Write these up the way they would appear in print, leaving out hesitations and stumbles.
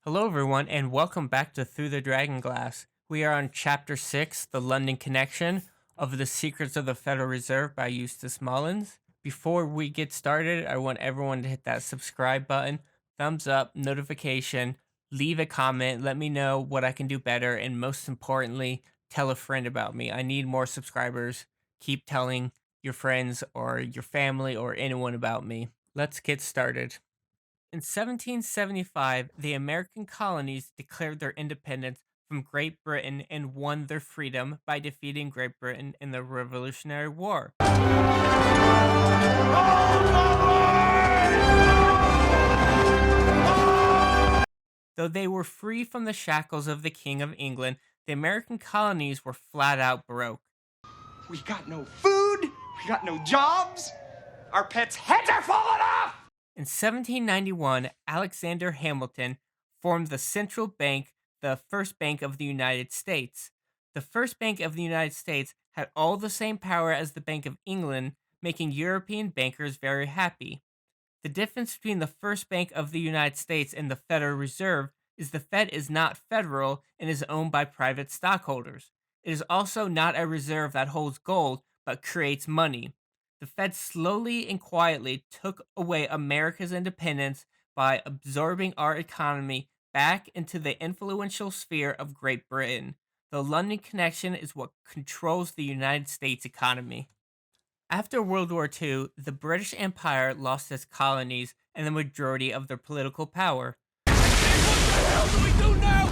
Hello, everyone, and welcome back to Through the Dragon Glass. We are on Chapter 6, The London Connection of The Secrets of the Federal Reserve by Eustace Mullins. Before we get started, I want everyone to hit that subscribe button, thumbs up, notification, leave a comment, let me know what I can do better, and most importantly, tell a friend about me. I need more subscribers. Keep telling your friends or your family or anyone about me. Let's get started. In 1775, the American colonies declared their independence from Great Britain and won their freedom by defeating Great Britain in the Revolutionary War. Though they were free from the shackles of the King of England, the American colonies were flat out broke. We got no food, we got no jobs, our pets' heads are falling off! In 1791, Alexander Hamilton formed the Central Bank, the first bank of the United States. The first Bank of the United States had all the same power as the Bank of England, making European bankers very happy. The difference between the first Bank of the United States and the Federal Reserve is the Fed is not federal and is owned by private stockholders. It is also not a reserve that holds gold but creates money. The Fed slowly and quietly took away America's independence by absorbing our economy back into the influential sphere of Great Britain. The London connection is what controls the United States economy. After World War II, the British Empire lost its colonies and the majority of their political power. What the hell do we do now,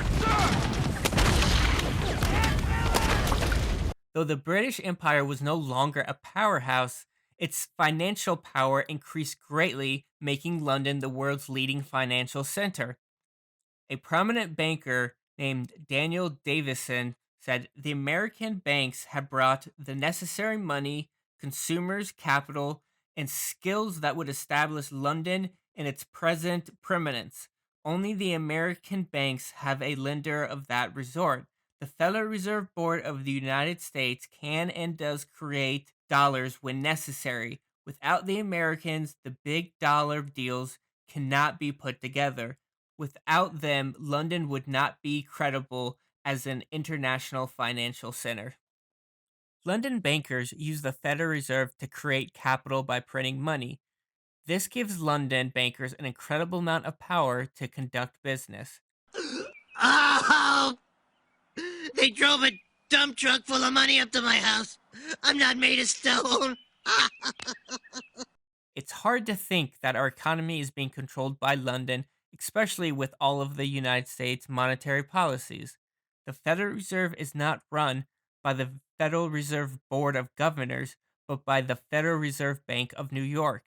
sir? Though the British Empire was no longer a powerhouse, its financial power increased greatly, making London the world's leading financial center. A prominent banker named Daniel Davison said the American banks had brought the necessary money, consumers, capital, and skills that would establish London in its present preeminence. Only the American banks have a lender of that resort. The Federal Reserve Board of the United States can and does create dollars when necessary. Without the Americans, the big dollar deals cannot be put together. Without them, London would not be credible as an international financial center. London bankers use the Federal Reserve to create capital by printing money. This gives London bankers an incredible amount of power to conduct business. Oh! They drove a dump truck full of money up to my house. I'm not made of stone. It's hard to think that our economy is being controlled by London, especially with all of the United States monetary policies. The Federal Reserve is not run by the Federal Reserve Board of Governors, but by the Federal Reserve Bank of New York.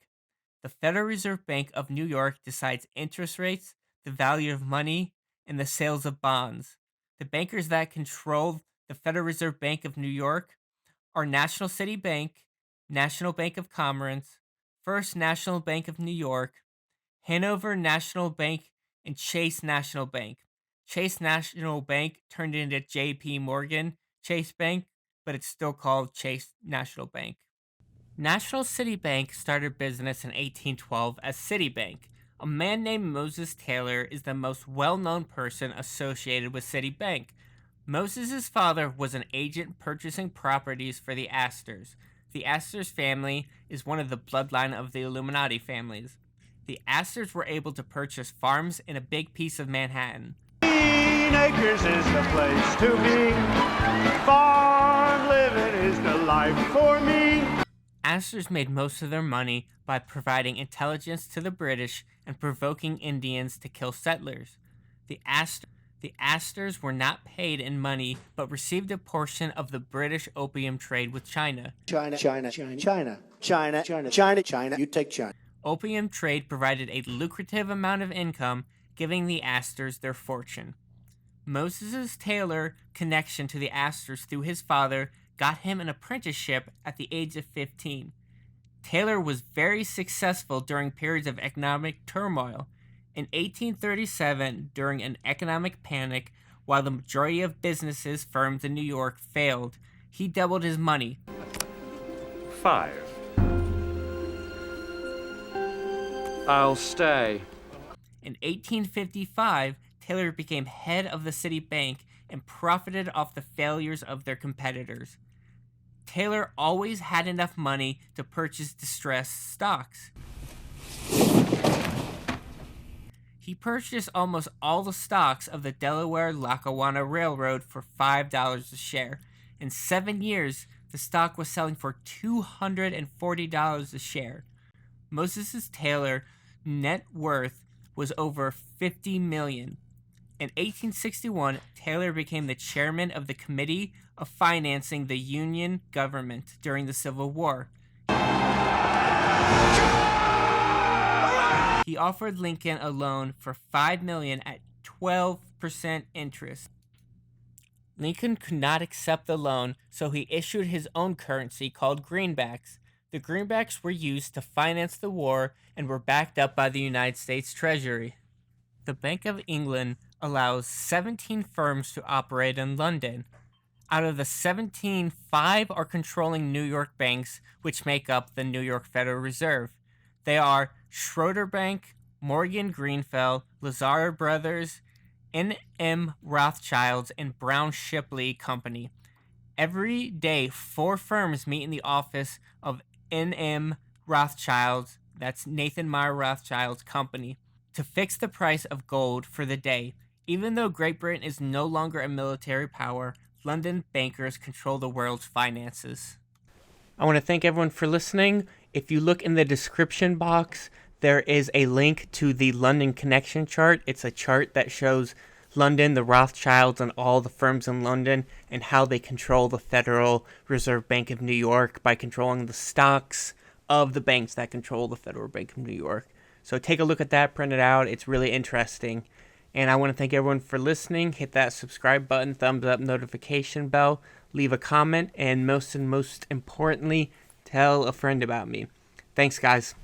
The Federal Reserve Bank of New York decides interest rates, the value of money, and the sales of bonds. The bankers that control the Federal Reserve Bank of New York are National City Bank, National Bank of Commerce, First National Bank of New York, Hanover National Bank, and Chase National Bank. Chase National Bank turned into J.P. Morgan Chase Bank, but it's still called Chase National Bank. National City Bank started business in 1812 as Citibank. A man named Moses Taylor is the most well-known person associated with Citibank. Moses' father was an agent purchasing properties for the Astors. The Astors family is one of the bloodline of the Illuminati families. The Astors were able to purchase farms in a big piece of Manhattan. Acres is the place to be. Farm living is the life for me. Astors made most of their money by providing intelligence to the British and provoking Indians to kill settlers. The Astors were not paid in money, but received a portion of the British opium trade with China. China. You take China. Opium trade provided a lucrative amount of income, giving the Astors their fortune. Moses Taylor connection to the Astors through his father got him an apprenticeship at the age of 15. Taylor was very successful during periods of economic turmoil. In 1837, during an economic panic, while the majority of businesses firms in New York failed, he doubled his money. 5. I'll stay. In 1855, Taylor became head of the city bank and profited off the failures of their competitors. Taylor always had enough money to purchase distressed stocks. He purchased almost all the stocks of the Delaware-Lackawanna Railroad for $5 a share. In 7 years, the stock was selling for $240 a share. Moses Taylor's net worth was over $50 million. In 1861, Taylor became the chairman of the Committee of Financing the Union government during the Civil War. He offered Lincoln a loan for $5 million at 12% interest. Lincoln could not accept the loan, so he issued his own currency called greenbacks. The greenbacks were used to finance the war and were backed up by the United States Treasury. The Bank of England allows 17 firms to operate in London. Out of the 17, 5 are controlling New York banks, which make up the New York Federal Reserve. They are Schroeder Bank, Morgan Greenfell, Lazard Brothers, N.M. Rothschilds, and Brown Shipley Company. Every day, 4 firms meet in the office of N.M. Rothschilds, that's Nathan Meyer Rothschild's company, to fix the price of gold for the day. Even though Great Britain is no longer a military power, London bankers control the world's finances. I want to thank everyone for listening. If you look in the description box, there is a link to the London Connection chart. It's a chart that shows London, the Rothschilds, and all the firms in London, and how they control the Federal Reserve Bank of New York by controlling the stocks of the banks that control the Federal Bank of New York. So take a look at that, print it out. It's really interesting. And I want to thank everyone for listening. Hit that subscribe button, thumbs up, notification bell, leave a comment, and most importantly, tell a friend about me. Thanks, guys.